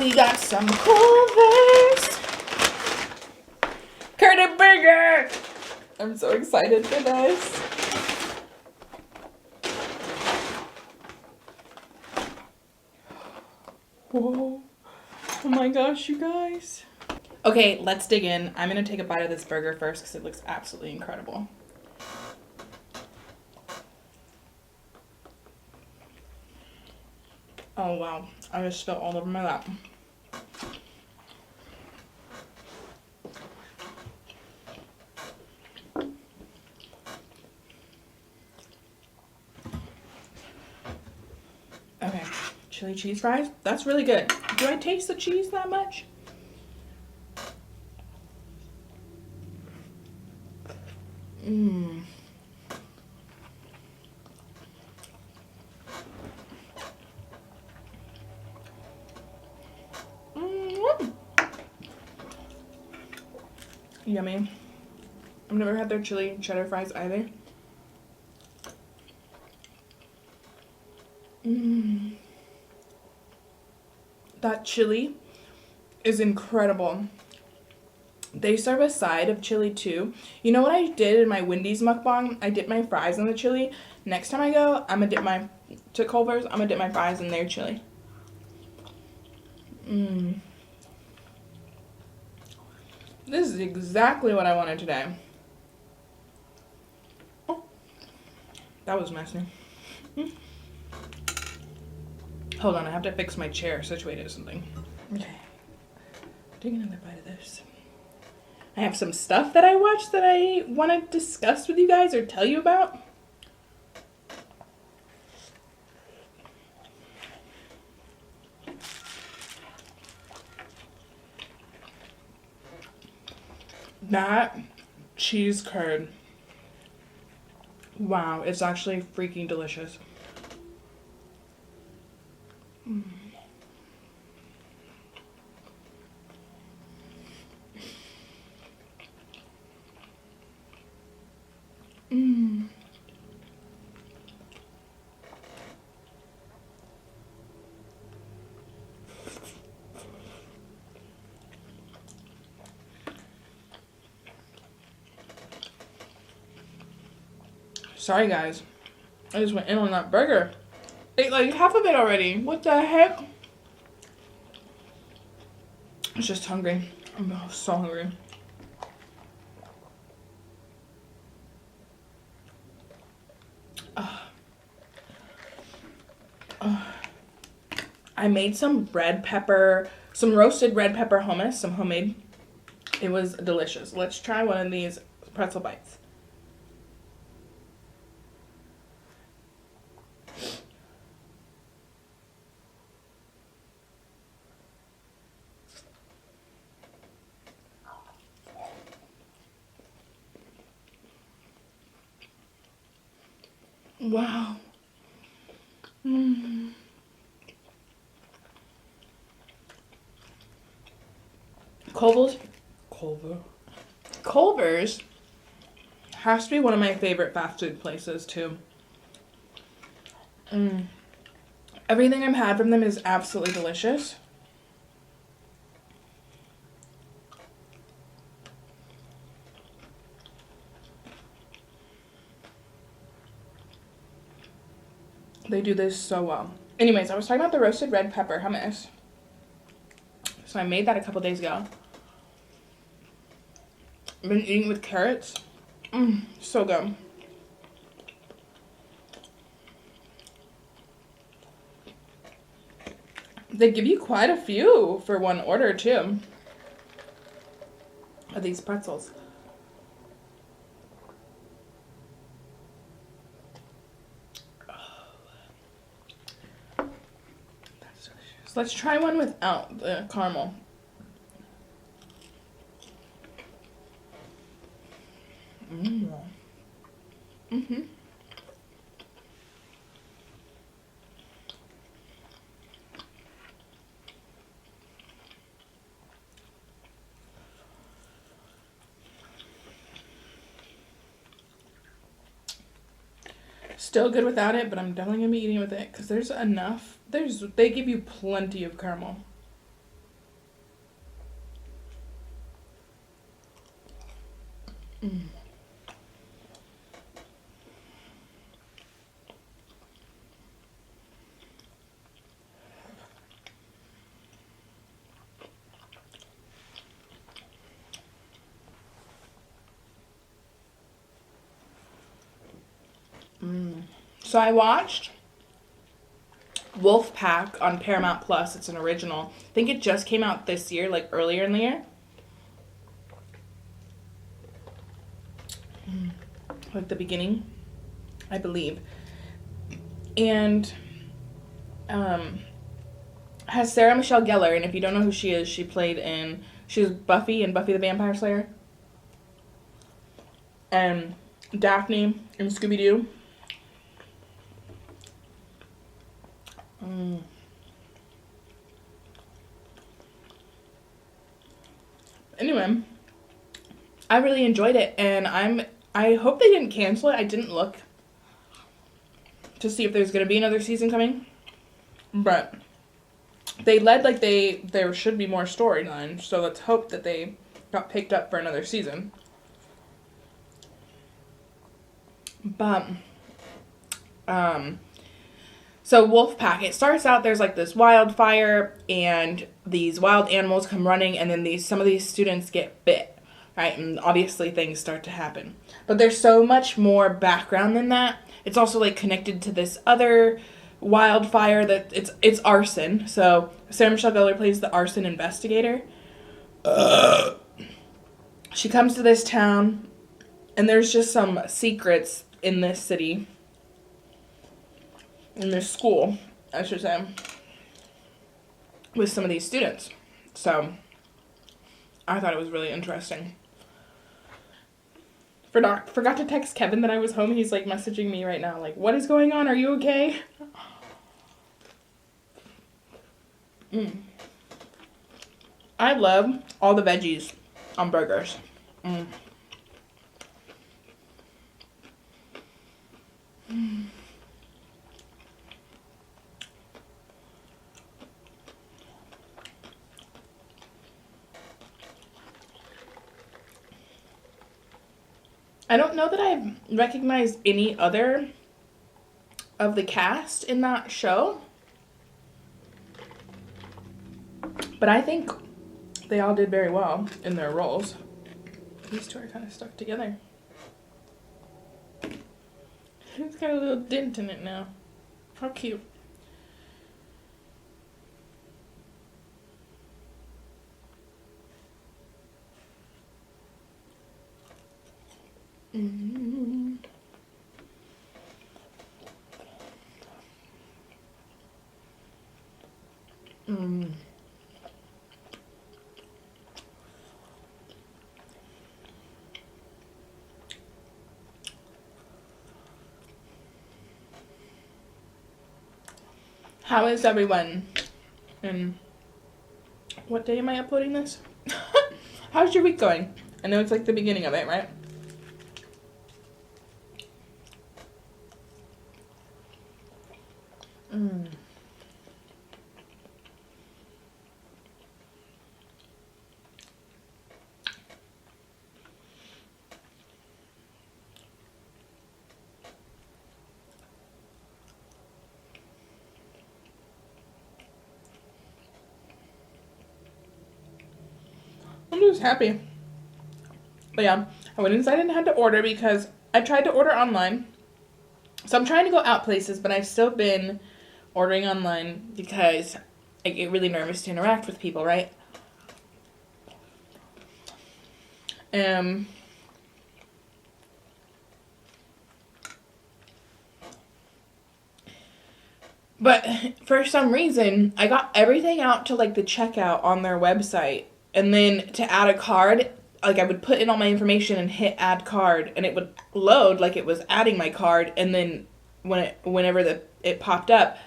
We got some Culver'S. Curderburger. I'm so excited for this. Whoa. Oh my gosh, you guys. Okay, let's dig in. I'm gonna take a bite of this burger first because it looks absolutely incredible. Oh wow, I just spilled all over my lap. Okay, chili cheese fries. That's really good. Do I taste the cheese that much? Mmm. Yummy. I've never had their chili cheddar fries either. Mmm. That chili is incredible. They serve a side of chili too. You know what I did in my Wendy's mukbang? I dipped my fries in the chili. Next time I go, I'm gonna dip to Culver's, I'm gonna dip my fries in their chili. Mmm. This is exactly what I wanted today. Oh, that was messy. Hold on, I have to fix my chair situated or something. Okay, take another bite of this. I have some stuff that I watched that I want to discuss with you guys or tell you about. That cheese curd. Wow, it's actually freaking delicious. Mm. Mm. Sorry guys, I just went in on that burger. Ate like half of it already. What the heck? I was just hungry. I'm so hungry. I made some some roasted red pepper hummus, some homemade. It was delicious. Let's try one of these pretzel bites. Wow. Mm. Culver's has to be one of my favorite fast food places too. Everything I've had from them is absolutely delicious. They do this so well. Anyways, I was talking about the roasted red pepper hummus. So I made that a couple days ago. I've been eating with carrots. So good. They give you quite a few for one order too of these pretzels. That's delicious. Let's try one without the caramel. Still good without it, but I'm definitely gonna be eating with it because there's enough. They give you plenty of caramel. So I watched Wolfpack on Paramount Plus. It's an original. I think it just came out this year, like earlier in the year. Like the beginning, I believe. And has Sarah Michelle Gellar, and if you don't know who she is, she was Buffy in Buffy the Vampire Slayer. And Daphne in Scooby-Doo. Anyway, I really enjoyed it, and I hope they didn't cancel it. I didn't look to see if there's going to be another season coming, but they led like there should be more storylines, so let's hope that they got picked up for another season. But so Wolfpack, it starts out, there's like this wildfire, and these wild animals come running, and then some of these students get bit, right? And obviously things start to happen. But there's so much more background than that. It's also like connected to this other wildfire that it's arson. So Sarah Michelle Gellar plays the arson investigator. She comes to this town, and there's just some secrets in this city. In this school, I should say, with some of these students. So, I thought it was really interesting. Forgot to text Kevin that I was home. He's like messaging me right now, like, what is going on? Are you okay? I love all the veggies on burgers. I don't know that I've recognized any other of the cast in that show, but I think they all did very well in their roles. These two are kind of stuck together. It's got a little dent in it now. How cute. How is everyone? And what day am I uploading this? How's your week going? I know it's like the beginning of it, right? I'm just happy. But yeah, I went inside and had to order because I tried to order online. So I'm trying to go out places, but I've still been ordering online because I get really nervous to interact with people, right? But for some reason, I got everything out to like the checkout on their website. And then to add a card, like I would put in all my information and hit add card, and it would load like it was adding my card, and then whenever it popped up,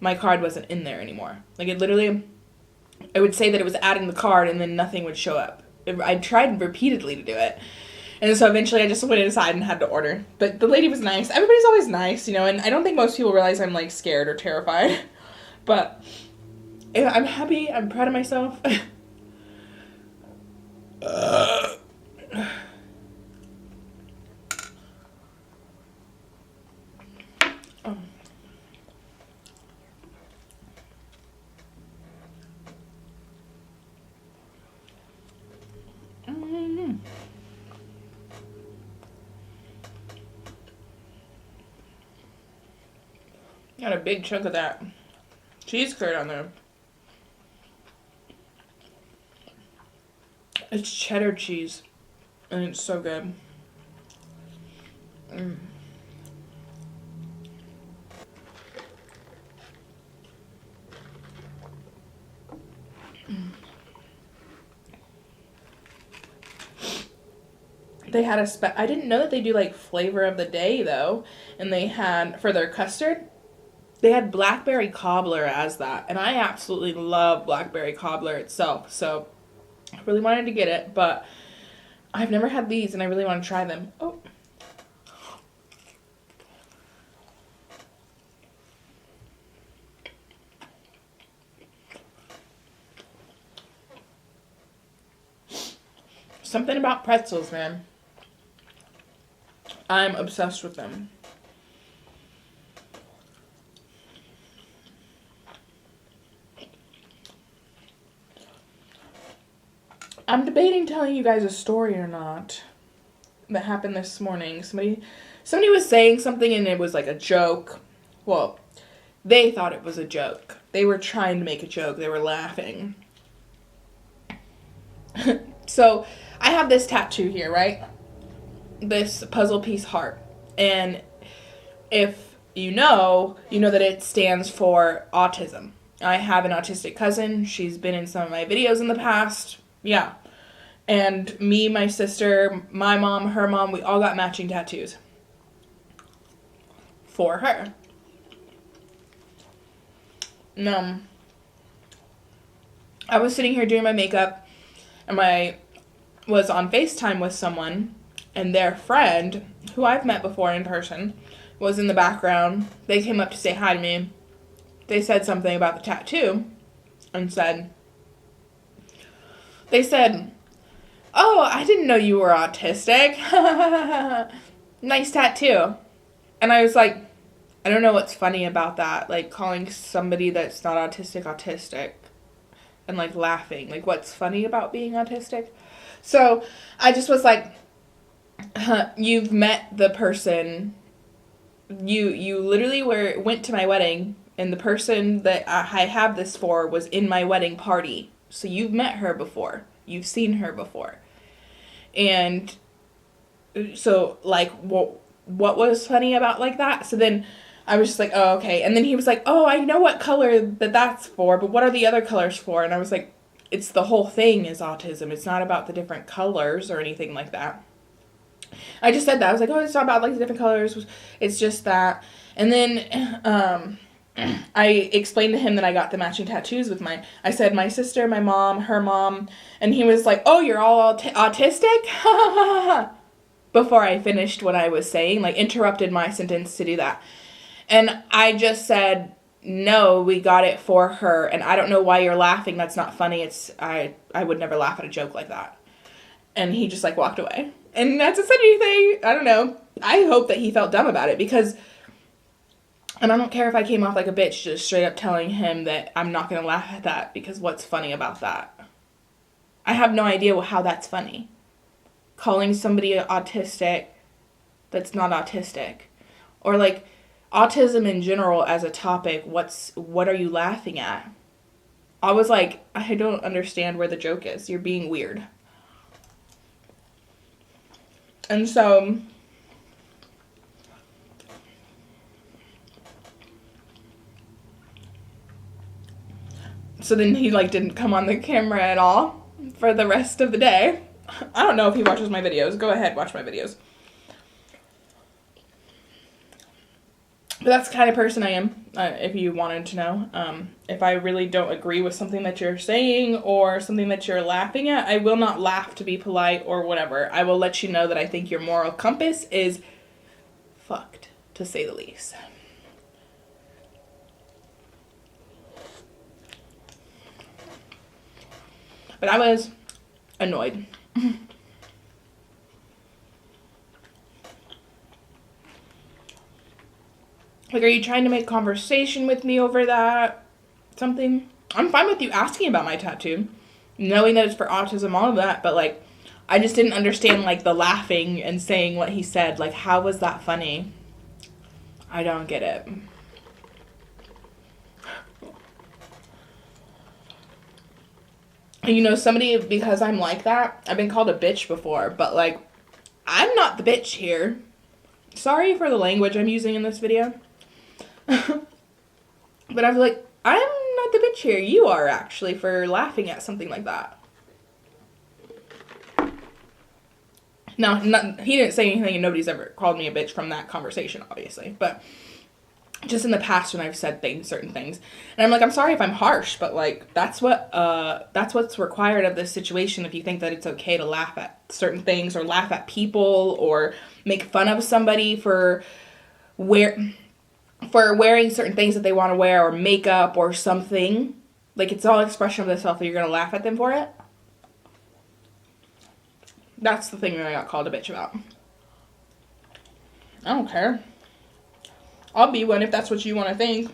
my card wasn't in there anymore. Like it would say that it was adding the card, and then nothing would show up. I tried repeatedly to do it. And so eventually I just went inside and had to order. But the lady was nice. Everybody's always nice, you know, and I don't think most people realize I'm like scared or terrified. But I'm happy. I'm proud of myself. Got a big chunk of that cheese curd on there. It's cheddar cheese, and it's so good. They had I didn't know that they do like flavor of the day though, and they had for their custard, they had blackberry cobbler as that, and I absolutely love blackberry cobbler itself, so I really wanted to get it, but I've never had these and I really want to try them. Oh. Something about pretzels, man. I'm obsessed with them. I'm debating telling you guys a story or not that happened this morning. Somebody was saying something and it was like a joke. Well, they thought it was a joke. They were trying to make a joke. They were laughing. So, I have this tattoo here, right? This puzzle piece heart. And if you know that it stands for autism. I have an autistic cousin. She's been in some of my videos in the past. Yeah. And me, my sister, my mom, her mom, we all got matching tattoos. For her. I was sitting here doing my makeup, and I was on FaceTime with someone, and their friend, who I've met before in person, was in the background. They came up to say hi to me. They said something about the tattoo, and they said, "Oh, I didn't know you were autistic." Nice tattoo. And I was like, I don't know what's funny about that. Like, calling somebody that's not autistic, and, like, laughing. Like, what's funny about being autistic? So, I just was like, you've met the person. You literally went to my wedding, and the person that I have this for was in my wedding party. So, you've met her before. You've seen her before. And so, like, what was funny about, like, that? So then I was just like, oh, okay. And then he was like, oh, I know what color that's for, but what are the other colors for? And I was like, it's the whole thing is autism. It's not about the different colors or anything like that. I just said that. I was like, oh, it's not about, like, the different colors. It's just that. And then I explained to him that I got the matching tattoos with I said my sister, my mom, her mom, and he was like, oh, you're all autistic? Before I finished what I was saying, like, interrupted my sentence to do that. And I just said, no, we got it for her, and I don't know why you're laughing. That's not funny. I would never laugh at a joke like that. And he just, like, walked away. And that's said anything. I don't know. I hope that he felt dumb about it, because, and I don't care if I came off like a bitch just straight up telling him that I'm not going to laugh at that, because what's funny about that? I have no idea how that's funny. Calling somebody autistic that's not autistic. Or, like, autism in general as a topic, what are you laughing at? I was like, I don't understand where the joke is. You're being weird. And so then he, like, didn't come on the camera at all for the rest of the day. I don't know if he watches my videos. Go ahead, watch my videos. But that's the kind of person I am, if you wanted to know. If I really don't agree with something that you're saying or something that you're laughing at, I will not laugh to be polite or whatever. I will let you know that I think your moral compass is fucked, to say the least. But I was annoyed. Like, are you trying to make conversation with me over that? Something? I'm fine with you asking about my tattoo, knowing that it's for autism, all of that, but, like, I just didn't understand, like, the laughing and saying what he said. Like, how was that funny? I don't get it. you know, somebody, because I'm like that, I've been called a bitch before, but like, I'm not the bitch here. Sorry for the language I'm using in this video. But I'm like, I'm not the bitch here. You are actually for laughing at something like that. No, he didn't say anything and nobody's ever called me a bitch from that conversation, obviously. But just in the past when I've said certain things. And I'm like, I'm sorry if I'm harsh, but like, that's what's required of this situation if you think that it's okay to laugh at certain things or laugh at people or make fun of somebody for wearing certain things that they want to wear or makeup or something. Like, it's all expression of themselves, and you're going to laugh at them for it. That's the thing that I got called a bitch about. I don't care. I'll be one if that's what you want to think.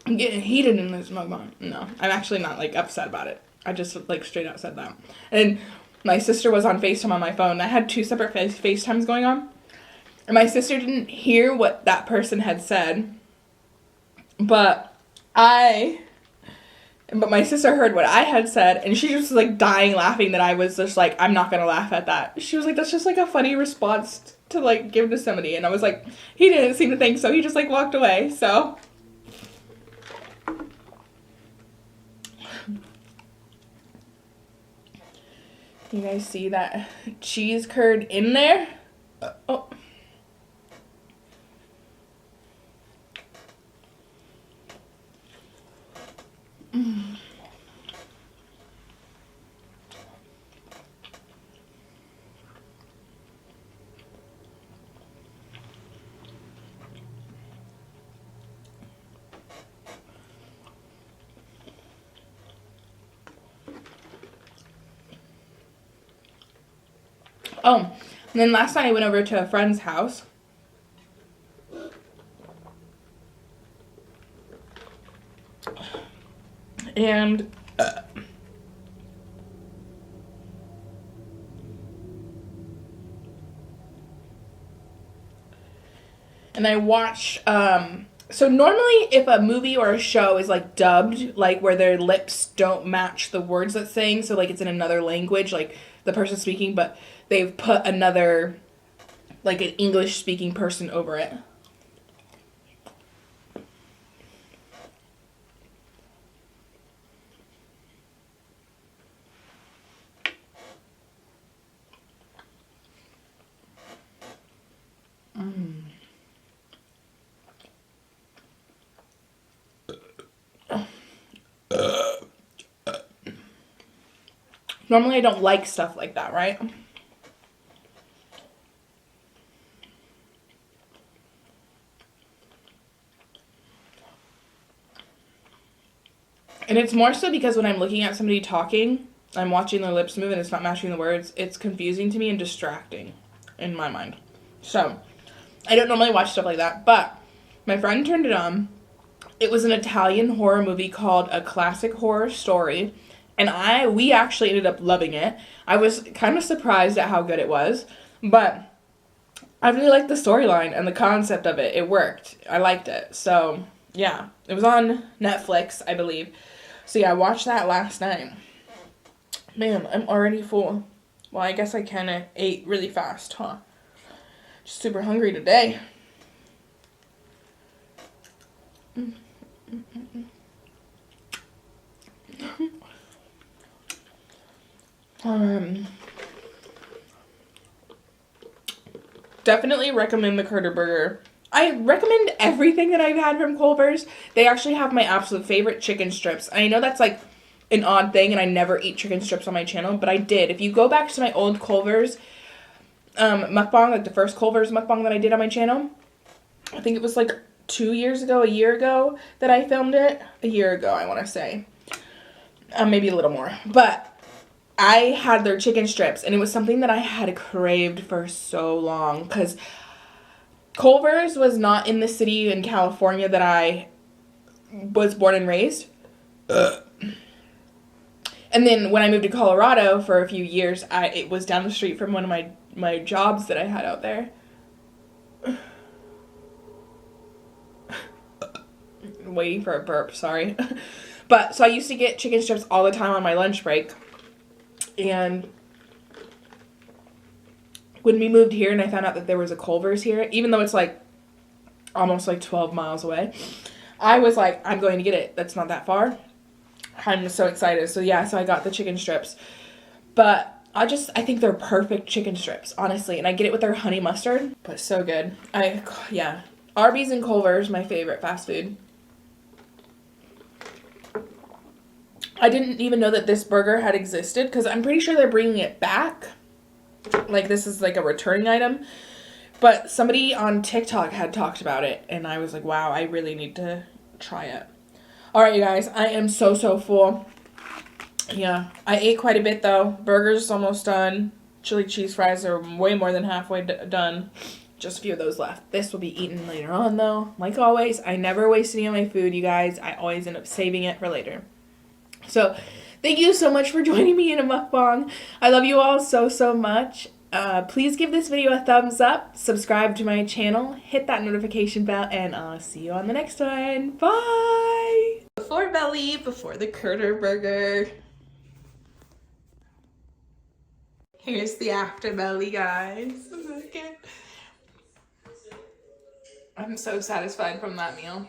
I'm getting heated in this mukbang. No, I'm actually not, like, upset about it. I just, like, straight out said that. And my sister was on FaceTime on my phone. I had 2 separate FaceTimes going on. And my sister didn't hear what that person had said. But my sister heard what I had said. And she just was like dying laughing that I was just like, I'm not going to laugh at that. She was like, that's just like a funny response to like give to somebody. And I was like, he didn't seem to think so. He just like walked away. So. You guys see that cheese curd in there? Oh. Oh, and then last night I went over to a friend's house. And I watched, so normally if a movie or a show is like dubbed, like where their lips don't match the words that's saying, so like it's in another language, like the person speaking, but they've put another, like an English speaking person over it. Normally I don't like stuff like that, right? And it's more so because when I'm looking at somebody talking, I'm watching their lips move and it's not matching the words. It's confusing to me and distracting in my mind. So, I don't normally watch stuff like that, but my friend turned it on. It was an Italian horror movie called A Classic Horror Story, and we actually ended up loving it. I was kind of surprised at how good it was, but I really liked the storyline and the concept of it. It worked. I liked it. So, yeah. It was on Netflix, I believe. So, yeah, I watched that last night. Man, I'm already full. Well, I guess I kind of ate really fast, huh? Just super hungry today. Definitely recommend the Curderburger. I recommend everything that I've had from Culver'S. They actually have my absolute favorite chicken strips. I know that's like an odd thing and I never eat chicken strips on my channel, but I did. If you go back to my old Culver'S mukbang, like the first Culver'S mukbang that I did on my channel, I think it was like 2 years ago, a year ago that I filmed it. A year ago, I want to say. Maybe a little more. But I had their chicken strips, and it was something that I had craved for so long, because Culver'S was not in the city in California that I was born and raised. And then when I moved to Colorado for a few years, it was down the street from one of my jobs that I had out there. waiting for a burp, sorry. But, so I used to get chicken strips all the time on my lunch break. And when we moved here and I found out that there was a Culver'S here, even though it's like almost like 12 miles away, I was like, I'm going to get it. That's not that far. I'm so excited. So yeah, so I got the chicken strips. But I think they're perfect chicken strips, honestly. And I get it with their honey mustard, but so good. Yeah. Arby's and Culver's, my favorite fast food. I didn't even know that this burger had existed because I'm pretty sure they're bringing it back. Like, this is like a returning item. But somebody on TikTok had talked about it, and I was like, wow, I really need to try it. All right, you guys, I am so full. Yeah, I ate quite a bit, though. Burger's almost done. Chili cheese fries are way more than halfway done. Just a few of those left. This will be eaten later on, though. Like always, I never waste any of my food, you guys. I always end up saving it for later. So, thank you so much for joining me in a mukbang. I love you all so much. Please give this video a thumbs up, subscribe to my channel, hit that notification bell, and I'll see you on the next one. Bye! Before belly, before the Curderburger. Here's the after belly, guys. I'm so satisfied from that meal.